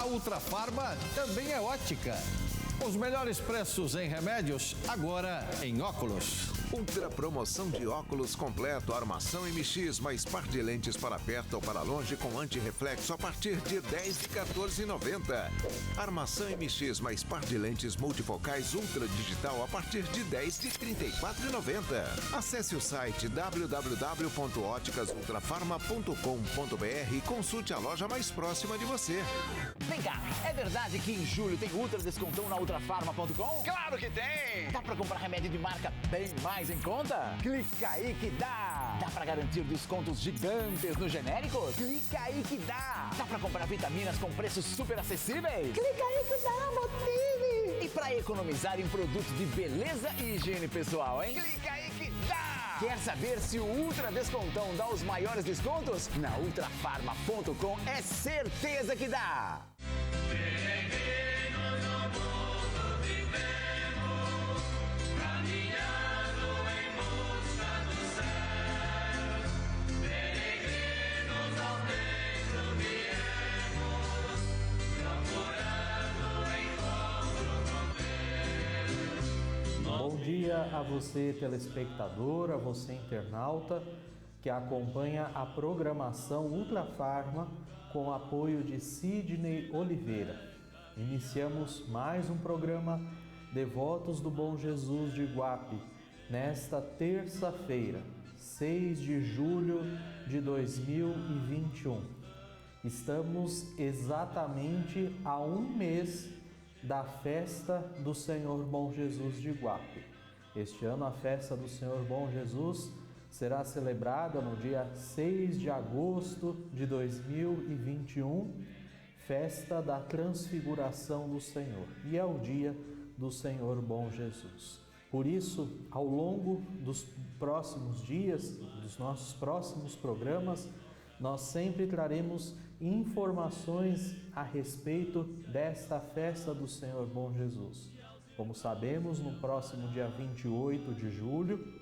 A Ultrafarma também é ótica. Os melhores preços em remédios, agora em óculos. Ultra promoção de óculos completo, armação MX, mais par de lentes para perto ou para longe com antirreflexo a partir de R$10 de R$14,90. Armação MX mais par de lentes multifocais Ultra Digital a partir de R$10 de R$34,90. Acesse o site www.óticasultrafarma.com.br e consulte a loja mais próxima de você. Vem cá, é verdade que em julho tem ultra descontão na ultrafarma.com? Claro que tem! Dá pra comprar remédio de marca bem mais em conta? Clica aí que dá! Dá pra garantir descontos gigantes nos genéricos? Clica aí que dá! Dá pra comprar vitaminas com preços super acessíveis? Clica aí que dá, Botini! E pra economizar em produtos de beleza e higiene pessoal, hein? Clica aí que dá! Quer saber se o Ultra Descontão dá os maiores descontos? Na ultrafarma.com é certeza que dá! Peregrinos no mundo vivemos, caminhando em busca do céu. Peregrinos ao templo viemos, procurando encontro com Deus. Bom dia a você, telespectador, a você, internauta, que acompanha a programação Ultrafarma com o apoio de Sidney Oliveira. Iniciamos mais um programa Devotos do Bom Jesus de Iguape, nesta terça-feira, 6 de julho de 2021. Estamos exatamente a um mês da festa do Senhor Bom Jesus de Iguape. Este ano a festa do Senhor Bom Jesus será celebrada no dia 6 de agosto de 2021, festa da Transfiguração do Senhor, e é o dia do Senhor Bom Jesus. Por isso, ao longo dos próximos dias, dos nossos próximos programas, nós sempre traremos informações a respeito desta festa do Senhor Bom Jesus. Como sabemos, no próximo dia 28 de julho,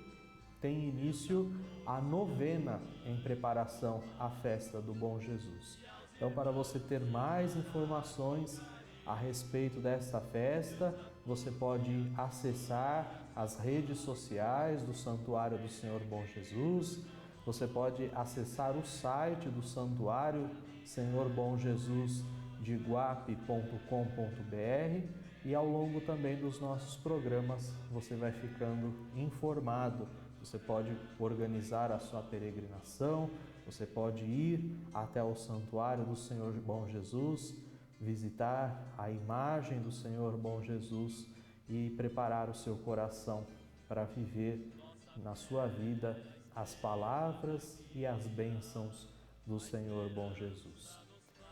tem início a novena em preparação à festa do Bom Jesus. Então, para você ter mais informações a respeito desta festa, você pode acessar as redes sociais do Santuário do Senhor Bom Jesus, você pode acessar o site do Santuário Senhor Bom Jesus de Iguape.com.br e ao longo também dos nossos programas você vai ficando informado. Você pode organizar a sua peregrinação, você pode ir até o Santuário do Senhor Bom Jesus, visitar a imagem do Senhor Bom Jesus e preparar o seu coração para viver na sua vida as palavras e as bênçãos do Senhor Bom Jesus.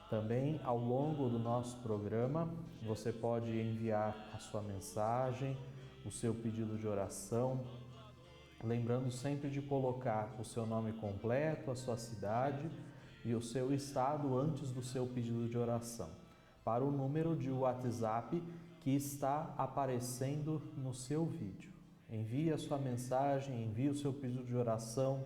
Também, ao longo do nosso programa, você pode enviar a sua mensagem, o seu pedido de oração, lembrando sempre de colocar o seu nome completo, a sua cidade e o seu estado antes do seu pedido de oração, para o número de WhatsApp que está aparecendo no seu vídeo. Envie a sua mensagem, envie o seu pedido de oração,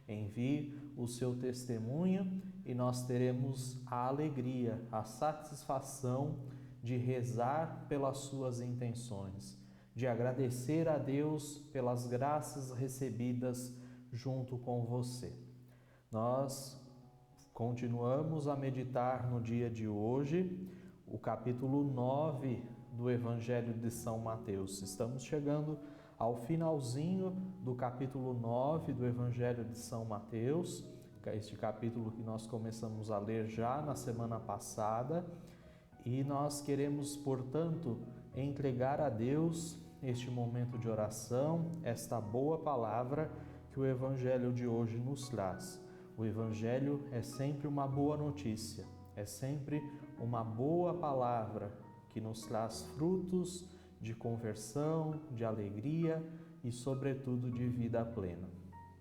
envie o seu testemunho e nós teremos a alegria, a satisfação de rezar pelas suas intenções, de agradecer a Deus pelas graças recebidas junto com você. Nós continuamos a meditar no dia de hoje o capítulo 9 do Evangelho de São Mateus. Estamos chegando ao finalzinho do capítulo 9 do Evangelho de São Mateus, este capítulo que nós começamos a ler já na semana passada, e nós queremos, portanto, entregar a Deus este momento de oração, esta boa palavra que o Evangelho de hoje nos traz. O Evangelho é sempre uma boa notícia, é sempre uma boa palavra que nos traz frutos de conversão, de alegria e, sobretudo, de vida plena.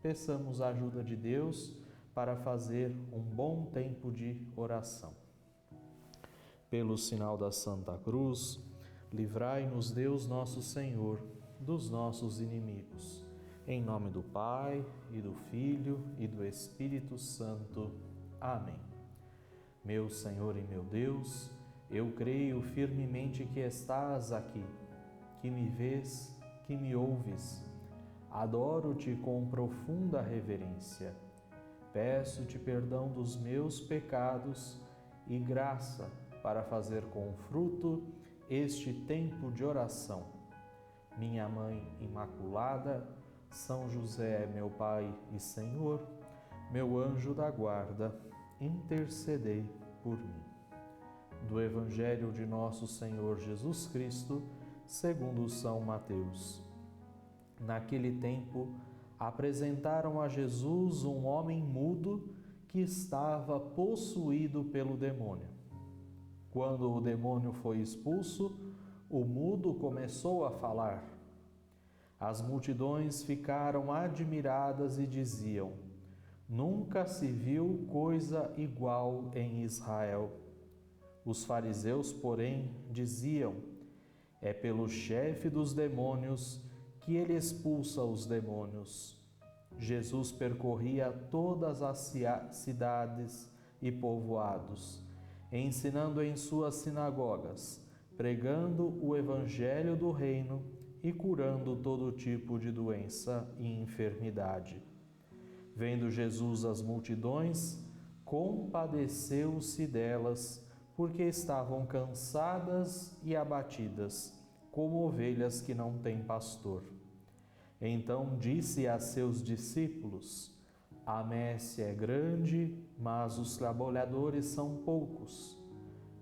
Peçamos a ajuda de Deus para fazer um bom tempo de oração. Pelo sinal da Santa Cruz, livrai-nos Deus nosso Senhor dos nossos inimigos. Em nome do Pai, e do Filho, e do Espírito Santo. Amém. Meu Senhor e meu Deus, Eu creio firmemente que estás aqui, que me vês, que me ouves. Adoro-te com profunda reverência. Peço-te perdão dos meus pecados e graça para fazer com fruto este tempo de oração. Minha Mãe Imaculada, São José, meu Pai e Senhor, meu anjo da guarda, intercedei por mim. Do Evangelho de Nosso Senhor Jesus Cristo, segundo São Mateus. Naquele tempo, apresentaram a Jesus um homem mudo que estava possuído pelo demônio. Quando o demônio foi expulso, o mudo começou a falar. As multidões ficaram admiradas e diziam: Nunca se viu coisa igual em Israel. Os fariseus, porém, diziam: É pelo chefe dos demônios que ele expulsa os demônios. Jesus percorria todas as cidades e povoados, ensinando em suas sinagogas, pregando o evangelho do reino e curando todo tipo de doença e enfermidade. Vendo Jesus as multidões, compadeceu-se delas, porque estavam cansadas e abatidas, como ovelhas que não têm pastor. Então disse a seus discípulos: A messe é grande, mas os trabalhadores são poucos.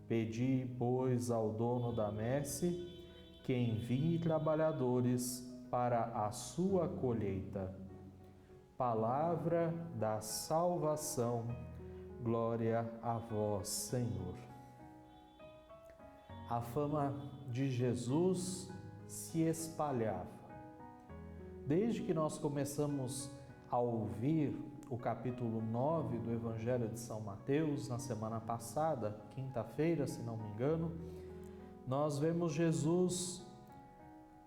Pedi, pois, ao dono da messe que envie trabalhadores para a sua colheita. Palavra da salvação. Glória a vós, Senhor. A fama de Jesus se espalhava. Desde que nós começamos a ouvir o capítulo 9 do Evangelho de São Mateus, na semana passada, quinta-feira, se não me engano, nós vemos Jesus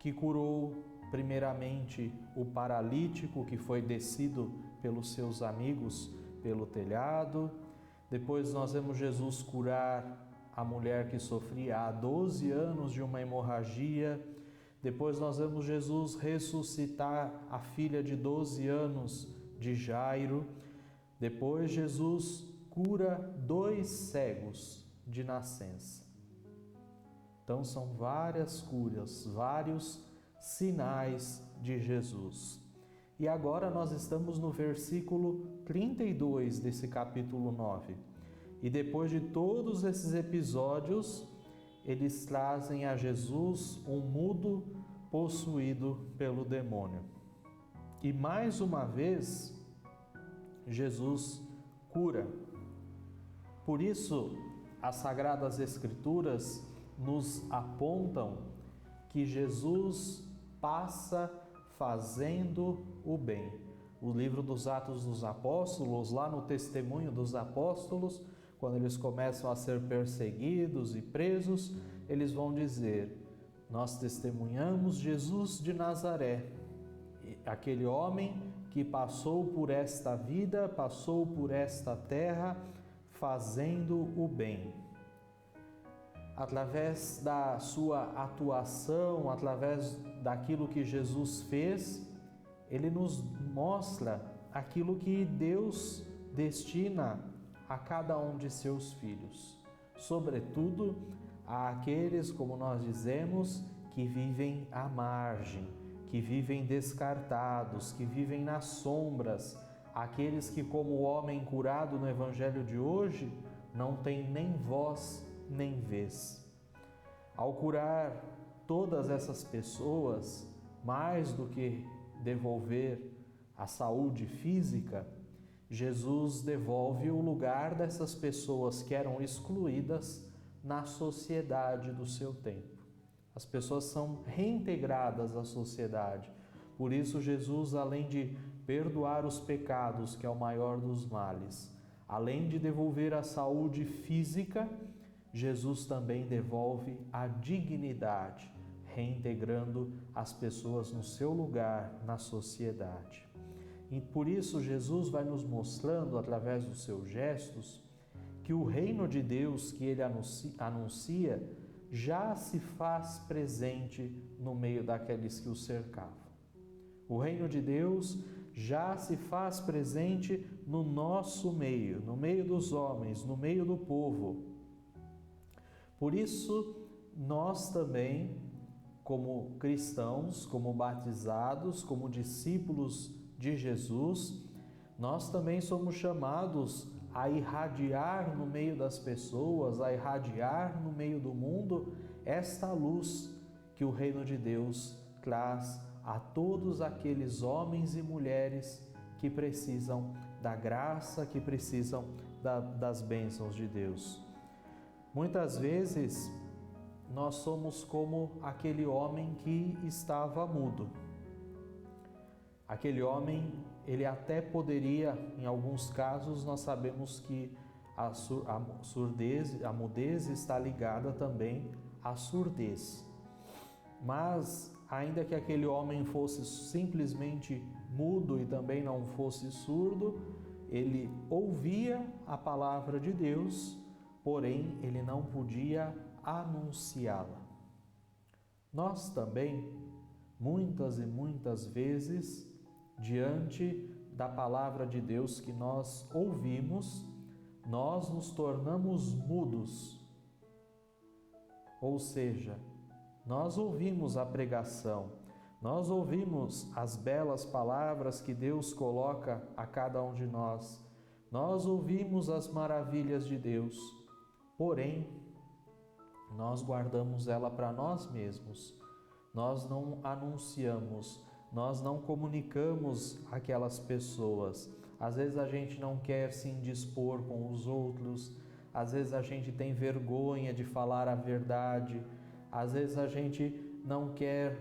que curou primeiramente o paralítico que foi descido pelos seus amigos pelo telhado. Depois nós vemos Jesus curar a mulher que sofria há 12 anos de uma hemorragia. Depois nós vemos Jesus ressuscitar a filha de 12 anos de Jairo. Depois Jesus cura 2 cegos de nascença. Então são várias curas, vários sinais de Jesus. E agora nós estamos no versículo 32 desse capítulo 9. E depois de todos esses episódios, eles trazem a Jesus um mudo possuído pelo demônio. E mais uma vez, Jesus cura. Por isso, as Sagradas Escrituras nos apontam que Jesus passa fazendo o bem. O livro dos Atos dos Apóstolos, lá no testemunho dos apóstolos, quando eles começam a ser perseguidos e presos, eles vão dizer: nós testemunhamos Jesus de Nazaré, aquele homem que passou por esta vida, passou por esta terra, fazendo o bem. Através da sua atuação, através daquilo que Jesus fez, ele nos mostra aquilo que Deus destina a cada um de seus filhos, sobretudo àqueles, como nós dizemos, que vivem à margem, que vivem descartados, que vivem nas sombras, aqueles que, como o homem curado no Evangelho de hoje, não têm nem voz nem vez. Ao curar todas essas pessoas, mais do que devolver a saúde física, Jesus devolve o lugar dessas pessoas que eram excluídas na sociedade do seu tempo. As pessoas são reintegradas à sociedade. Por isso, Jesus, além de perdoar os pecados, que é o maior dos males, além de devolver a saúde física, Jesus também devolve a dignidade, reintegrando as pessoas no seu lugar na sociedade. E por isso Jesus vai nos mostrando, através dos seus gestos, que o reino de Deus que ele anuncia já se faz presente no meio daqueles que o cercavam. O reino de Deus já se faz presente no nosso meio, no meio dos homens, no meio do povo. Por isso, nós também, como cristãos, como batizados, como discípulos de Jesus, nós também somos chamados a irradiar no meio das pessoas, a irradiar no meio do mundo esta luz que o reino de Deus traz a todos aqueles homens e mulheres que precisam da graça, que precisam das bênçãos de Deus. Muitas vezes nós somos como aquele homem que estava mudo. Aquele homem, ele até poderia, em alguns casos, nós sabemos que a surdez, a mudez está ligada também à surdez. Mas, ainda que aquele homem fosse simplesmente mudo e também não fosse surdo, ele ouvia a palavra de Deus, porém ele não podia anunciá-la. Nós também, muitas e muitas vezes, diante da palavra de Deus que nós ouvimos, nós nos tornamos mudos. Ou seja, nós ouvimos a pregação, nós ouvimos as belas palavras que Deus coloca a cada um de nós, nós ouvimos as maravilhas de Deus, porém, nós guardamos ela para nós mesmos, nós não anunciamos, nós não comunicamos aquelas pessoas. Às vezes a gente não quer se indispor com os outros, às vezes a gente tem vergonha de falar a verdade, às vezes a gente não quer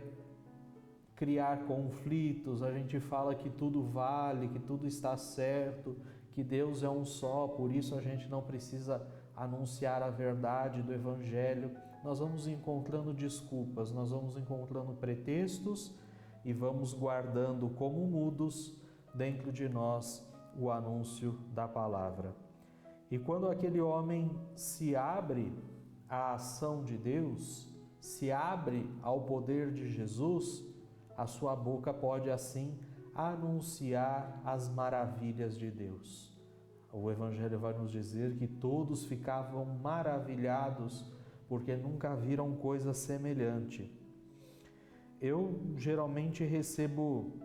criar conflitos, a gente fala que tudo vale, que tudo está certo, que Deus é um só, por isso a gente não precisa anunciar a verdade do Evangelho. Nós vamos encontrando desculpas, nós vamos encontrando pretextos e vamos guardando como mudos dentro de nós o anúncio da palavra. E quando aquele homem se abre à ação de Deus, se abre ao poder de Jesus, a sua boca pode assim anunciar as maravilhas de Deus. O Evangelho vai nos dizer que todos ficavam maravilhados porque nunca viram coisa semelhante. Eu geralmente recebo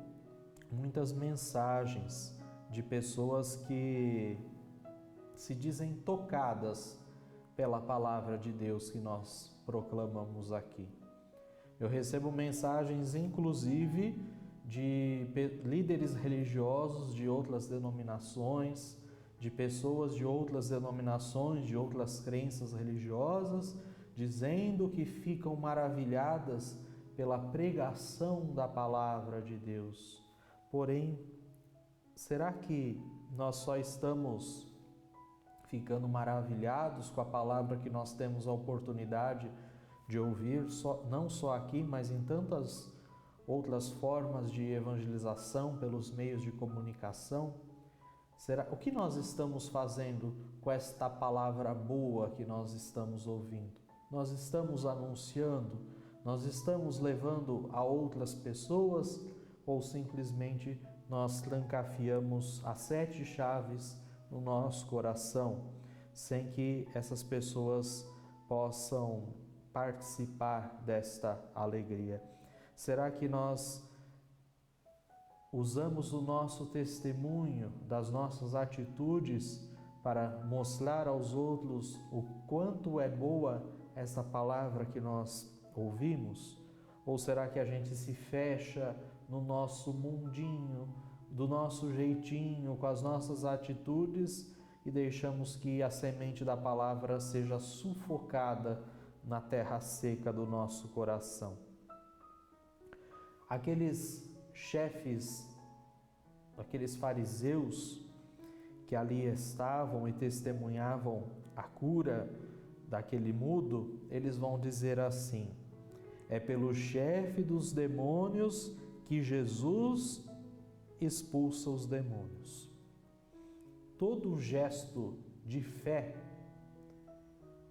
muitas mensagens de pessoas que se dizem tocadas pela palavra de Deus que nós proclamamos aqui. Eu recebo mensagens, inclusive, de líderes religiosos de outras denominações, de pessoas de outras denominações, de outras crenças religiosas, dizendo que ficam maravilhadas pela pregação da palavra de Deus. Porém, será que nós só estamos ficando maravilhados com a palavra que nós temos a oportunidade de ouvir, não só aqui, mas em tantas outras formas de evangelização pelos meios de comunicação? O que nós estamos fazendo com esta palavra boa que nós estamos ouvindo? Nós estamos anunciando? Nós estamos levando a outras pessoas? Ou simplesmente nós trancafiamos as 7 chaves no nosso coração, sem que essas pessoas possam participar desta alegria? Será que nós usamos o nosso testemunho, das nossas atitudes, para mostrar aos outros o quanto é boa essa palavra que nós ouvimos? Ou será que a gente se fecha no nosso mundinho, do nosso jeitinho, com as nossas atitudes e deixamos que a semente da palavra seja sufocada na terra seca do nosso coração? Aqueles chefes, aqueles fariseus que ali estavam e testemunhavam a cura daquele mudo, eles vão dizer assim: é pelo chefe dos demônios que Jesus expulsa os demônios. Todo gesto de fé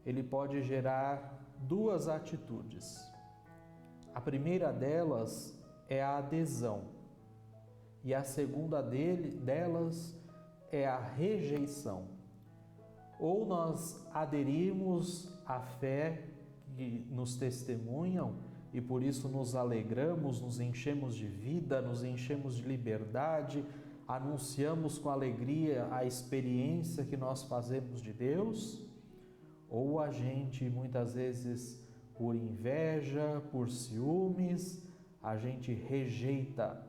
ele pode gerar duas atitudes. A primeira delas é a adesão, e a segunda delas é a rejeição. Ou nós aderimos à fé que nos testemunham e por isso nos alegramos, nos enchemos de vida, nos enchemos de liberdade, anunciamos com alegria a experiência que nós fazemos de Deus, ou a gente muitas vezes, por inveja, por ciúmes, a gente rejeita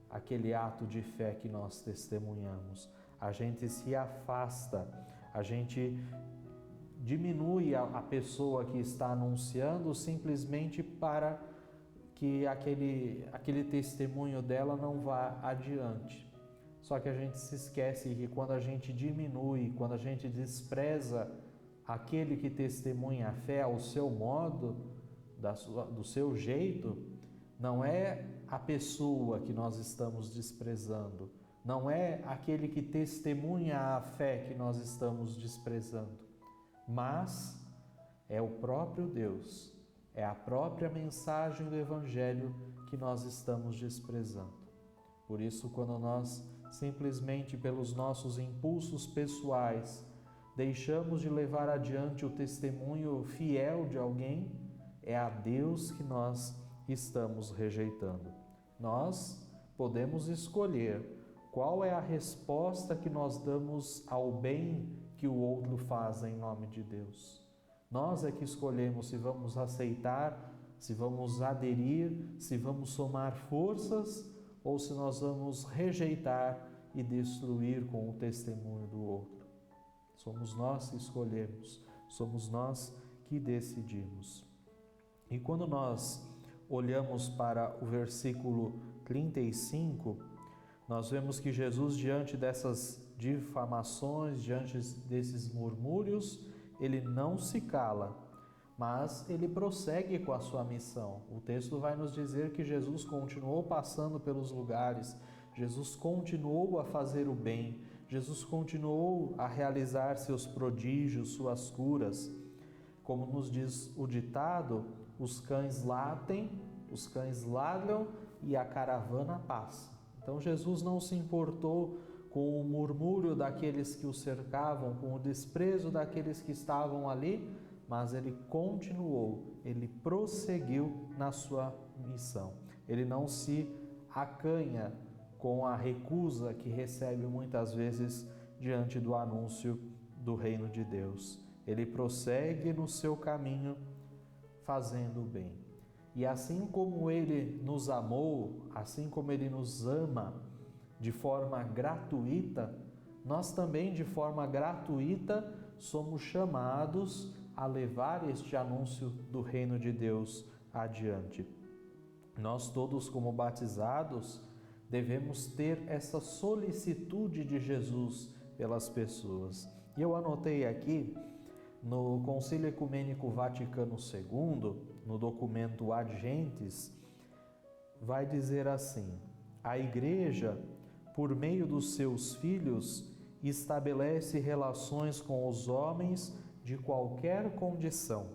aquele ato de fé que nós testemunhamos, a gente se afasta, a gente diminui a pessoa que está anunciando simplesmente para que aquele testemunho dela não vá adiante. Só que a gente se esquece que quando a gente diminui, quando a gente despreza aquele que testemunha a fé ao seu modo, do seu jeito, não é a pessoa que nós estamos desprezando, não é aquele que testemunha a fé que nós estamos desprezando, mas é o próprio Deus, é a própria mensagem do Evangelho que nós estamos desprezando. Por isso, quando nós simplesmente pelos nossos impulsos pessoais deixamos de levar adiante o testemunho fiel de alguém, é a Deus que nós estamos rejeitando. Nós podemos escolher qual é a resposta que nós damos ao bem que o outro faz em nome de Deus. Nós é que escolhemos se vamos aceitar, se vamos aderir, se vamos somar forças ou se nós vamos rejeitar e destruir com o testemunho do outro. Somos nós que escolhemos, somos nós que decidimos. E quando nós olhamos para o versículo 35, nós vemos que Jesus, diante dessas difamações, diante desses murmúrios, ele não se cala, mas ele prossegue com a sua missão. O texto vai nos dizer que Jesus continuou passando pelos lugares, Jesus continuou a fazer o bem, Jesus continuou a realizar seus prodígios, suas curas. Como nos diz o ditado, os cães latem, os cães ladram e a caravana passa. Então Jesus não se importou com o murmúrio daqueles que o cercavam, com o desprezo daqueles que estavam ali, mas ele continuou, ele prosseguiu na sua missão. Ele não se acanha com a recusa que recebe muitas vezes diante do anúncio do reino de Deus. Ele prossegue no seu caminho fazendo o bem. E assim como ele nos amou, assim como ele nos ama de forma gratuita, nós também de forma gratuita somos chamados a levar este anúncio do reino de Deus adiante. Nós todos, como batizados, devemos ter essa solicitude de Jesus pelas pessoas. E eu anotei aqui no Concílio Ecumênico Vaticano II, no documento Ad Gentes, vai dizer assim: a Igreja, por meio dos seus filhos, estabelece relações com os homens de qualquer condição,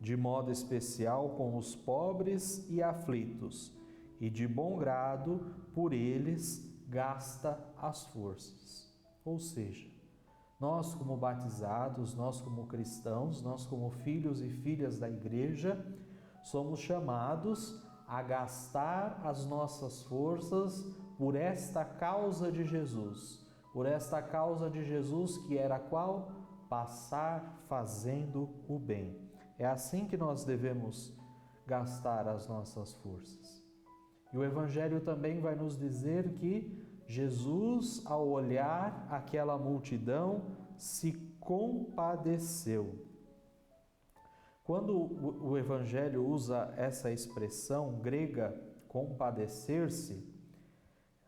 de modo especial com os pobres e aflitos, e de bom grado por eles gasta as forças. Ou seja, nós como batizados, nós como cristãos, nós como filhos e filhas da Igreja, somos chamados a gastar as nossas forças por esta causa de Jesus. Por esta causa de Jesus que era qual? Passar fazendo o bem. É assim que nós devemos gastar as nossas forças. E o Evangelho também vai nos dizer que Jesus, ao olhar aquela multidão, se compadeceu. Quando o Evangelho usa essa expressão grega, compadecer-se,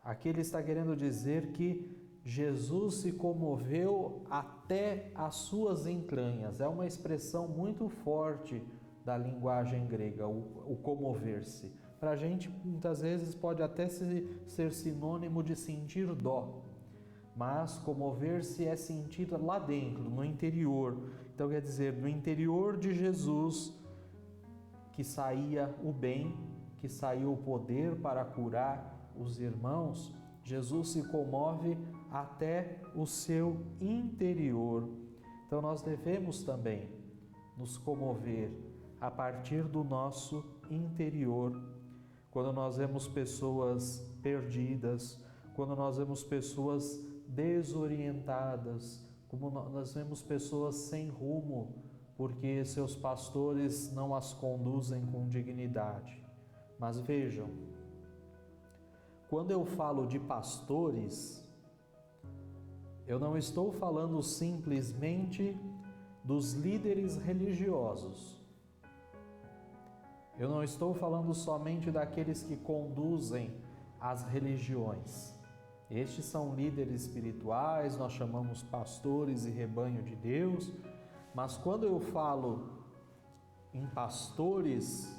aqui ele está querendo dizer que Jesus se comoveu até as suas entranhas. É uma expressão muito forte da linguagem grega, o comover-se. Para a gente, muitas vezes, pode até ser sinônimo de sentir dó, mas comover-se é sentir lá dentro, no interior. Então quer dizer, do interior de Jesus que saía o bem, que saía o poder para curar os irmãos, Jesus se comove até o seu interior. Então nós devemos também nos comover a partir do nosso interior. Quando nós vemos pessoas perdidas, quando nós vemos pessoas desorientadas, como nós vemos pessoas sem rumo, porque seus pastores não as conduzem com dignidade. Mas vejam, quando eu falo de pastores, eu não estou falando simplesmente dos líderes religiosos. Eu não estou falando somente daqueles que conduzem as religiões. Estes são líderes espirituais, nós chamamos pastores e rebanho de Deus, mas quando eu falo em pastores,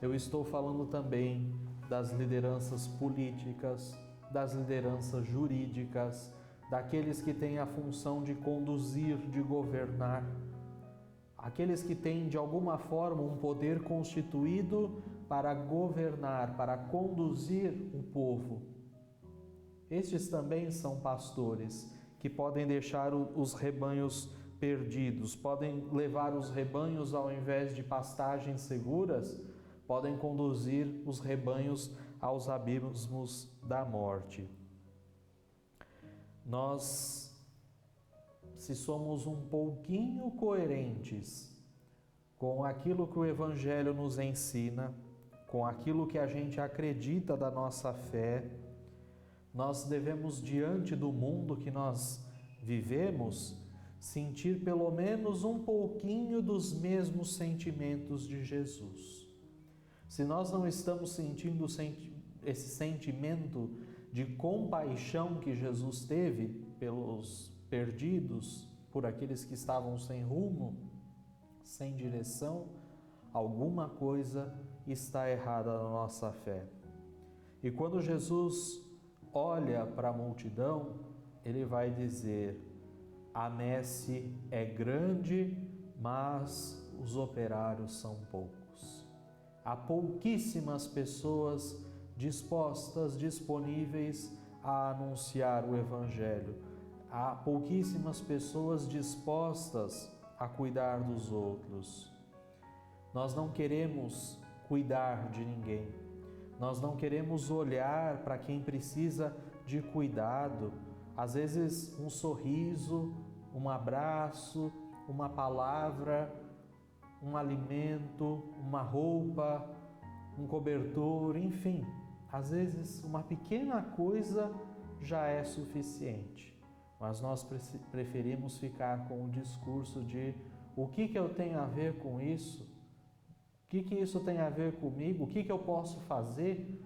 eu estou falando também das lideranças políticas, das lideranças jurídicas, daqueles que têm a função de conduzir, de governar, aqueles que têm de alguma forma um poder constituído para governar, para conduzir o povo. Estes também são pastores que podem deixar os rebanhos perdidos, podem levar os rebanhos ao invés de pastagens seguras, podem conduzir os rebanhos aos abismos da morte. Nós, se somos um pouquinho coerentes com aquilo que o Evangelho nos ensina, com aquilo que a gente acredita da nossa fé, nós devemos, diante do mundo que nós vivemos, sentir pelo menos um pouquinho dos mesmos sentimentos de Jesus. Se nós não estamos sentindo esse sentimento de compaixão que Jesus teve pelos perdidos, por aqueles que estavam sem rumo, sem direção, alguma coisa está errada na nossa fé. E quando Jesus olha para a multidão, ele vai dizer: a messe é grande, mas os operários são poucos. Há pouquíssimas pessoas dispostas, disponíveis a anunciar o Evangelho. Há pouquíssimas pessoas dispostas a cuidar dos outros. Nós não queremos cuidar de ninguém. Nós não queremos olhar para quem precisa de cuidado. Às vezes, um sorriso, um abraço, uma palavra, um alimento, uma roupa, um cobertor, enfim. Às vezes, uma pequena coisa já é suficiente. Mas nós preferimos ficar com o discurso de o que eu tenho a ver com isso? O que isso tem a ver comigo? O que eu posso fazer?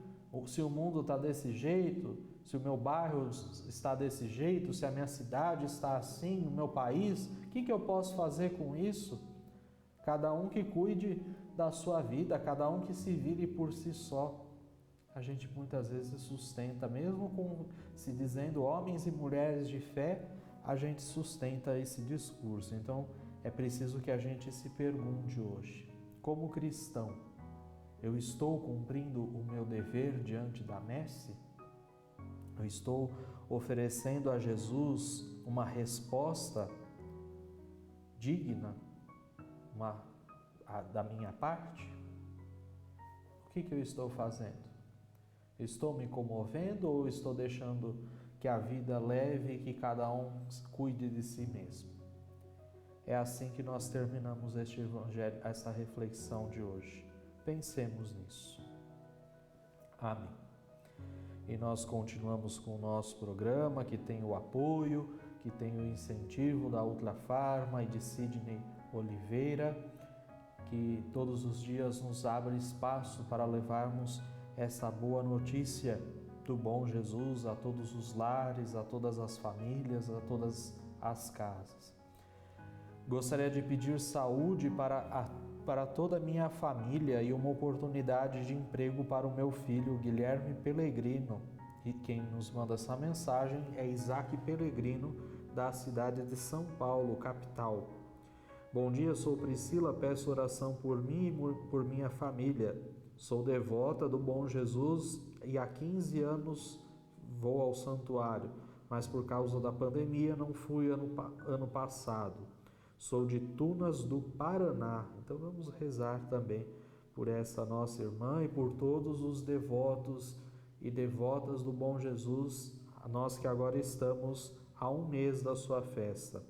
Se o mundo está desse jeito, se o meu bairro está desse jeito, se a minha cidade está assim, o meu país, o que eu posso fazer com isso? Cada um que cuide da sua vida, cada um que se vire por si só. A gente muitas vezes sustenta, mesmo com se dizendo homens e mulheres de fé, a gente sustenta esse discurso. Então, é preciso que a gente se pergunte hoje, como cristão, eu estou cumprindo o meu dever diante da messe? Eu estou oferecendo a Jesus uma resposta digna da minha parte? O que eu estou fazendo? Estou me comovendo ou estou deixando que a vida leve e que cada um cuide de si mesmo? É assim que nós terminamos este Evangelho, esta reflexão de hoje. Pensemos nisso. Amém. E nós continuamos com o nosso programa, que tem o apoio, que tem o incentivo da Ultrafarma e de Sidney Oliveira, que todos os dias nos abre espaço para levarmos essa boa notícia do bom Jesus a todos os lares, a todas as famílias, a todas as casas. Gostaria de pedir saúde para toda a minha família e uma oportunidade de emprego para o meu filho Guilherme Pellegrino. E quem nos manda essa mensagem é Isaac Pellegrino, da cidade de São Paulo, capital. Bom dia, sou Priscila, peço oração por mim e por minha família. Sou devota do Bom Jesus e há 15 anos vou ao santuário, mas por causa da pandemia não fui ano passado. Sou de Tunas do Paraná, então vamos rezar também por essa nossa irmã e por todos os devotos e devotas do Bom Jesus, nós que agora estamos há um mês da sua festa.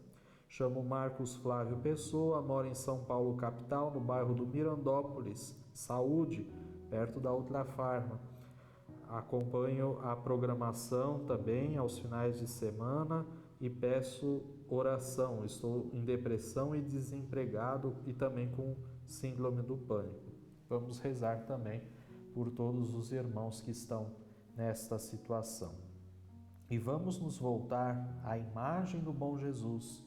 Chamo Marcos Flávio Pessoa, moro em São Paulo, capital, no bairro do Mirandópolis, Saúde, perto da Ultrafarma. Acompanho a programação também aos finais de semana e peço oração. Estou em depressão e desempregado e também com síndrome do pânico. Vamos rezar também por todos os irmãos que estão nesta situação. E vamos nos voltar à imagem do Bom Jesus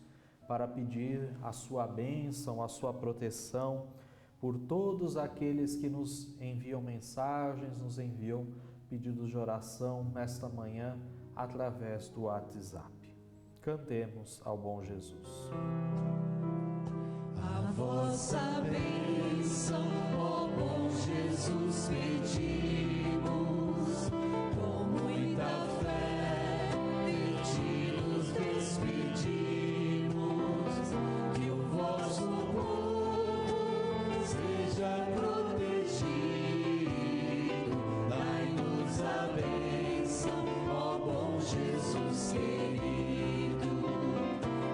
para pedir a sua bênção, a sua proteção por todos aqueles que nos enviam mensagens, nos enviam pedidos de oração nesta manhã através do WhatsApp. Cantemos ao Bom Jesus. A vossa bênção, ó bom Jesus, pedimos, com muita fé, de ti nos despedimos, que o vosso povo seja protegido, dai-nos a bênção, ó bom Jesus querido,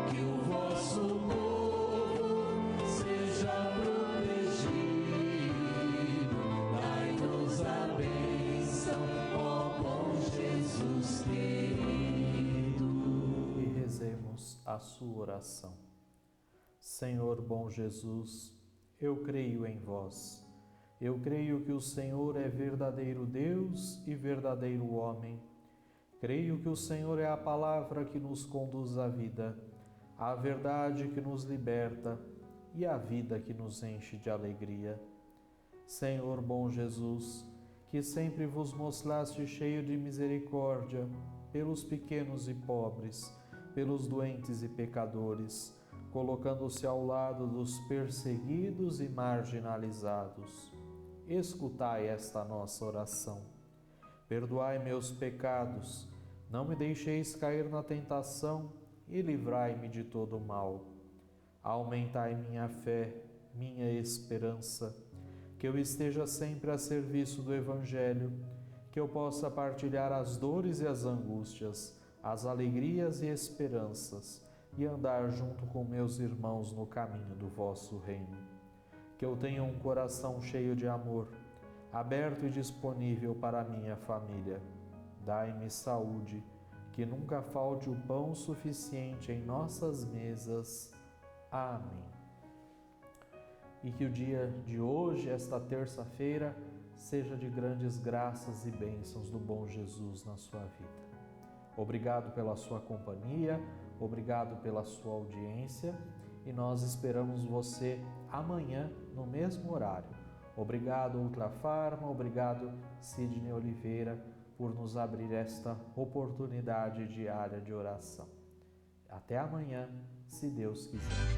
que o vosso povo seja protegido, dai-nos a bênção, ó bom Jesus querido. E rezemos a sua oração. Senhor bom Jesus, eu creio em vós. Eu creio que o Senhor é verdadeiro Deus e verdadeiro homem. Creio que o Senhor é a palavra que nos conduz à vida, a verdade que nos liberta e a vida que nos enche de alegria. Senhor bom Jesus, que sempre vos mostraste cheio de misericórdia pelos pequenos e pobres, pelos doentes e pecadores, colocando-se ao lado dos perseguidos e marginalizados. Escutai esta nossa oração. Perdoai meus pecados, não me deixeis cair na tentação e livrai-me de todo o mal. Aumentai minha fé, minha esperança, que eu esteja sempre a serviço do Evangelho, que eu possa partilhar as dores e as angústias, as alegrias e esperanças, e andar junto com meus irmãos no caminho do vosso reino. Que eu tenha um coração cheio de amor, aberto e disponível para a minha família. Dai-me saúde, que nunca falte o pão suficiente em nossas mesas. Amém. E que o dia de hoje, esta terça-feira, seja de grandes graças e bênçãos do bom Jesus na sua vida. Obrigado pela sua companhia, obrigado pela sua audiência e nós esperamos você amanhã no mesmo horário. Obrigado, Ultrafarma, obrigado, Sidney Oliveira, por nos abrir esta oportunidade diária de oração. Até amanhã, se Deus quiser.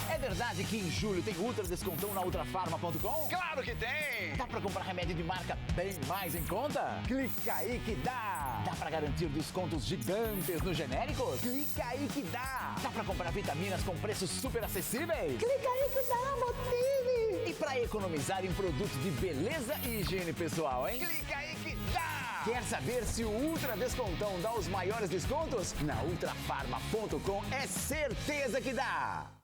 É verdade que em julho tem ultra descontão na ultrafarma.com? Claro que tem! Dá pra comprar remédio de marca bem mais em conta? Clica aí que dá! Dá pra garantir descontos gigantes nos genéricos? Clica aí que dá! Dá pra comprar vitaminas com preços super acessíveis? Clica aí que dá, Botini! E pra economizar em produtos de beleza e higiene pessoal, hein? Clica aí que dá! Quer saber se o Ultra Descontão dá os maiores descontos? Na ultrafarma.com é certeza que dá!